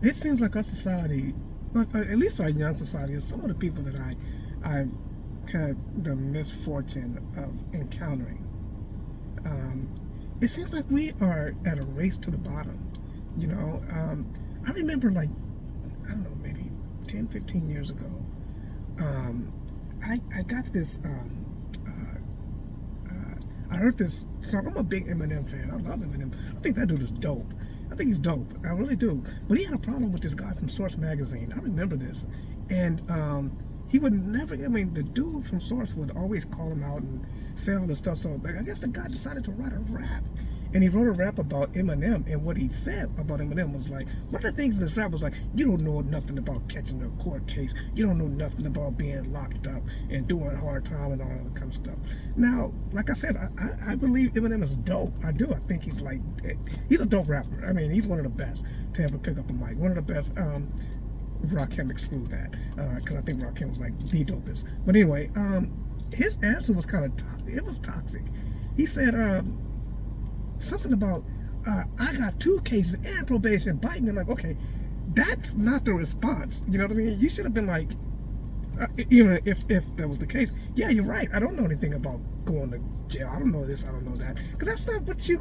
it seems like our society, or at least our young society, is some of the people that I've had the misfortune of encountering. Um, it seems like we are at a race to the bottom. You know, I remember like, I don't know, maybe 10, 15 years ago, um, I got this, I heard this song. I'm a big Eminem fan. I love Eminem. I think that dude is dope. I think he's dope. I really do. But he had a problem with this guy from Source Magazine. I remember this. And he would never, I mean, the dude from Source would always call him out and say all this stuff. So I guess the guy decided to write a rap. And he wrote a rap about Eminem, and what he said about Eminem was like, one of the things in this rap was like, you don't know nothing about catching a court case, you don't know nothing about being locked up and doing hard time and all that kind of stuff. Now, like I said, I believe Eminem is dope. I do. I think he's a dope rapper. I mean, he's one of the best to ever pick up a mic. One of the best. Rakim exclude that because I think Rakim was like the dopest. But anyway, his answer was kind of it was toxic. He said, something about I got 2 cases and probation biting. And like, okay, that's not the response. You know what I mean? You should have been like, if that was the case, yeah, you're right. I don't know anything about going to jail. I don't know this. I don't know that. Because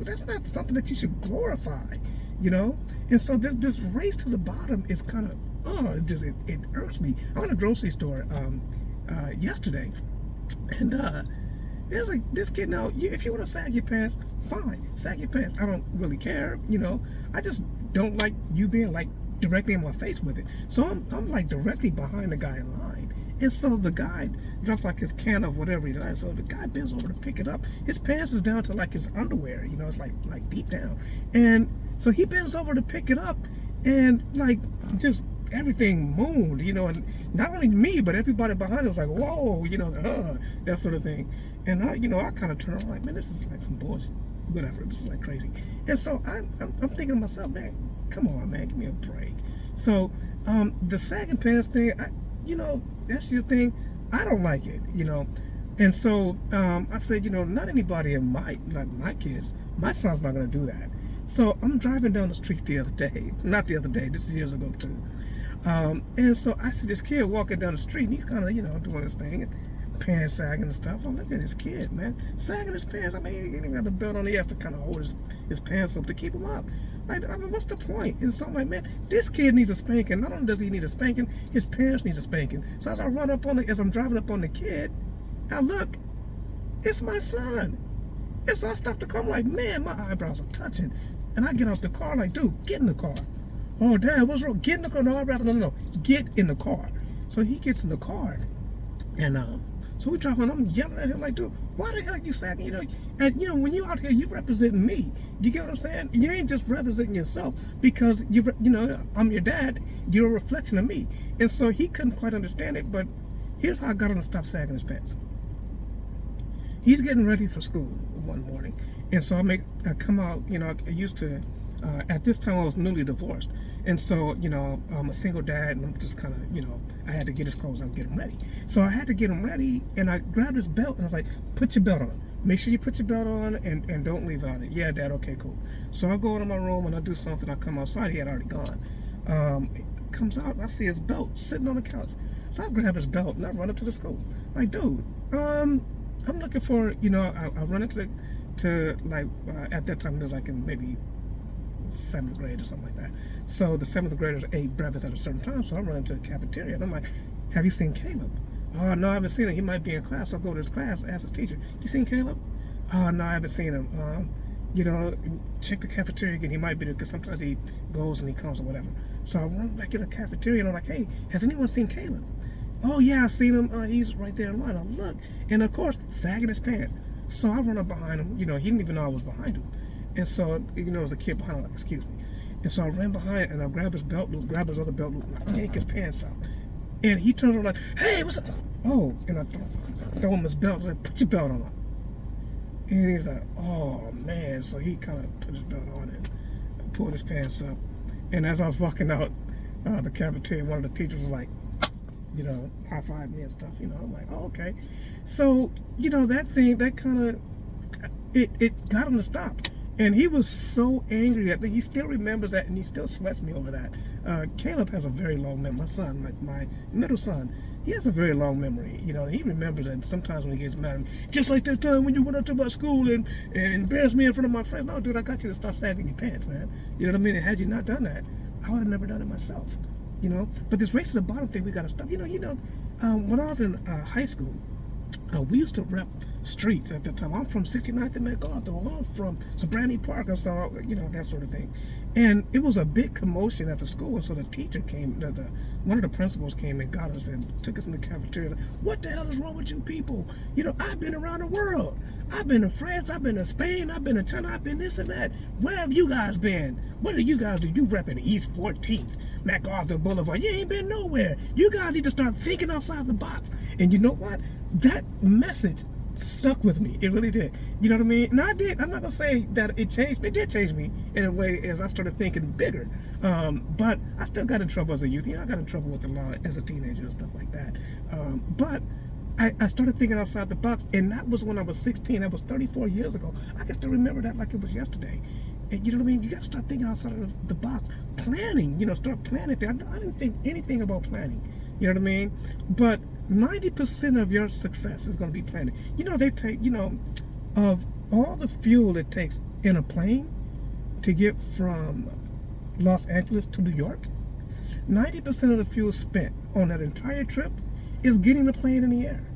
that's not something that you should glorify. You know. And so this race to the bottom is kind of it irks me. I went to a grocery store yesterday, and it's like this kid. Now, if you want to sag your pants, fine, sag your pants. I don't really care, you know. I just don't like you being like directly in my face with it. So I'm like directly behind the guy in line, and so the guy drops like his can of whatever he does. So the guy bends over to pick it up. His pants is down to like his underwear, you know. It's like deep down, and so he bends over to pick it up, and like just everything moaned, you know, and not only me, but everybody behind it was like, whoa, you know, that sort of thing. And I kind of turned around like, man, this is like some bullshit, whatever. This is like crazy. And so I'm thinking to myself, man, come on, man, give me a break. So the sagging pants thing, that's your thing. I don't like it, you know. And so I said, not anybody in my kids, my son's not going to do that. So I'm driving down the street the other day, not the other day, this is years ago too. And so I see this kid walking down the street, and he's kind of, doing his thing, and pants sagging and stuff. I'm looking at this kid, man, sagging his pants. I mean, he ain't even got the belt on. He has to kind of hold his pants up to keep him up. Like, I mean, what's the point? And so I'm like, man, this kid needs a spanking. Not only does he need a spanking, his parents need a spanking. So as I'm driving up on the kid, I look, it's my son. And so I stopped the car. I'm like, man, my eyebrows are touching. And I get off the car like, dude, get in the car. Oh, Dad, what's wrong? Get in the car. No, I'd rather, no. Get in the car. So he gets in the car. And so we drive on. I'm yelling at him like, dude, why the hell are you sagging? And when you out here, you representing me. You get what I'm saying? You ain't just representing yourself because, I'm your dad. You're a reflection of me. And so he couldn't quite understand it. But here's how I got him to stop sagging his pants. He's getting ready for school one morning. And so I come out, I used to, at this time I was newly divorced. And so, I'm a single dad, and I'm just kind of, I had to get his clothes out and get him ready. So I had to get him ready, and I grabbed his belt, and I was like, put your belt on. Make sure you put your belt on, and don't leave out it. Yeah, Dad, okay, cool. So I go into my room, and I do something. I come outside. He had already gone. Comes out, and I see his belt sitting on the couch. So I grab his belt, and I run up to the school. Like, dude, I'm looking for, I run into at that time, it was like in maybe 7th grade or something like that. So the 7th graders ate breakfast at a certain time, so I run into the cafeteria, and I'm like, have you seen Caleb? Oh, no, I haven't seen him. He might be in class. So I go to his class, ask his teacher, you seen Caleb? Oh, no, I haven't seen him. Check the cafeteria again. He might be there, because sometimes he goes and he comes or whatever. So I run back in the cafeteria, and I'm like, hey, has anyone seen Caleb? Oh, yeah, I've seen him. He's right there in line. I look, and of course, sagging his pants. So I run up behind him. He didn't even know I was behind him. And so, there was a kid behind him, like, excuse me. And so I ran behind, and I grabbed his belt loop, grabbed his other belt loop, and I yank his pants out. And he turns around like, hey, what's up? Oh, and I throw him his belt, like, put your belt on. And he's like, oh, man. So he kind of put his belt on and pulled his pants up. And as I was walking out the cafeteria, one of the teachers was like, high-five me and stuff, I'm like, oh, okay. So, that thing, that kind of, it got him to stop. And he was so angry at me. He still remembers that, and he still sweats me over that. Caleb has a very long memory. My son, like my middle son, he has a very long memory. You know, he remembers that sometimes when he gets mad at me, just like that time when you went up to my school and embarrassed me in front of my friends. No, dude, I got you to stop sagging your pants, man. You know what I mean? And had you not done that, I would have never done it myself. You know, but this race to the bottom thing, we got to stop. When I was in high school, we used to rep streets at that time. I'm from 69th and MacArthur. I'm from Sobrani Park or so, that sort of thing. And it was a big commotion at the school. And so the teacher came, one of the principals came and got us and took us in the cafeteria. What the hell is wrong with you people? I've been around the world. I've been to France. I've been to Spain. I've been to China. I've been this and that. Where have you guys been? What do you guys do? You repping East 14th, MacArthur Boulevard. You ain't been nowhere. You guys need to start thinking outside the box. And you know what? That message stuck with me. It really did. You know what I mean? And I did. I'm not going to say that it changed me. It did change me in a way as I started thinking bigger. But I still got in trouble as a youth. I got in trouble with the law as a teenager and stuff like that. But I started thinking outside the box, and that was when I was 16. That was 34 years ago. I can still remember that like it was yesterday. And you know what I mean? You got to start thinking outside of the box. Planning, start planning things. I didn't think anything about planning. You know what I mean? But 90% of your success is going to be planning. They take, of all the fuel it takes in a plane to get from Los Angeles to New York, 90% of the fuel spent on that entire trip is getting the plane in the air.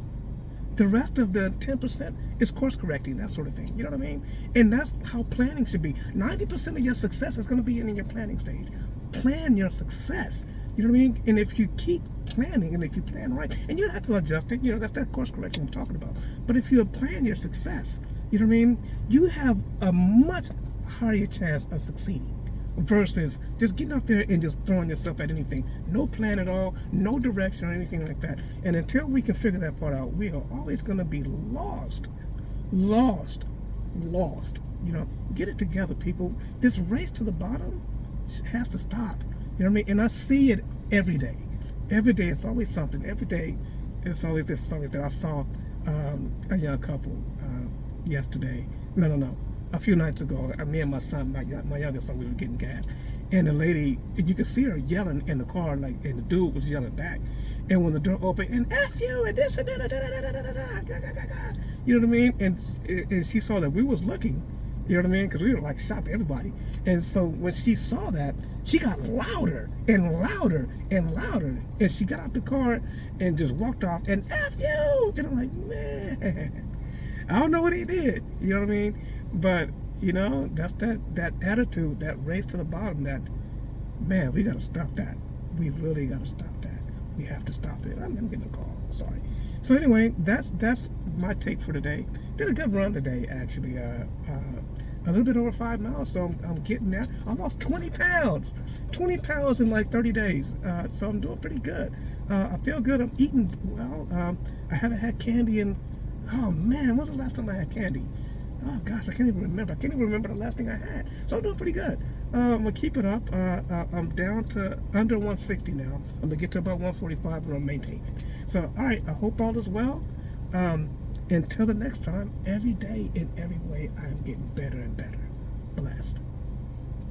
The rest of the 10% is course correcting, that sort of thing. You know what I mean? And that's how planning should be. 90% of your success is going to be in your planning stage. Plan your success. You know what I mean? And if you keep planning, and if you plan right, and you have to adjust it, that's that course correction I'm talking about. But if you plan your success, you know what I mean? You have a much higher chance of succeeding versus just getting out there and just throwing yourself at anything. No plan at all, no direction or anything like that. And until we can figure that part out, we are always going to be lost. Get it together, people. This race to the bottom has to stop. You know what I mean? And I see it every day. Every day it's always something. Every day it's always this, it's always that. I saw a young couple yesterday. No. A few nights ago, me and my son, my youngest son, we were getting gas. And the lady, you could see her yelling in the car, and the dude was yelling back. And when the door opened, and F you, and this and that, you know what I mean? And she saw that we was looking, you know what I mean? Because we were shocked, everybody. And so when she saw that, she got louder and louder and louder. And she got out the car and just walked off, and F you! And I'm like, man, I don't know what he did, you know what I mean? But, that's that attitude, that race to the bottom, that, man, we got to stop that. We really got to stop that. We have to stop it. I'm getting a call. Sorry. So anyway, that's my take for today. Did a good run today, actually. A little bit over 5 miles, so I'm getting there. I lost 20 pounds. 20 pounds in 30 days. So I'm doing pretty good. I feel good. I'm eating well. I haven't had candy in, oh man, when was the last time I had candy? Oh gosh, I can't even remember. I can't even remember the last thing I had. So I'm doing pretty good. I'm gonna keep it up. I'm down to under 160 now. I'm gonna get to about 145 and I'm maintaining it. So all right, I hope all is well. Until the next time, every day in every way, I'm getting better and better. Blessed.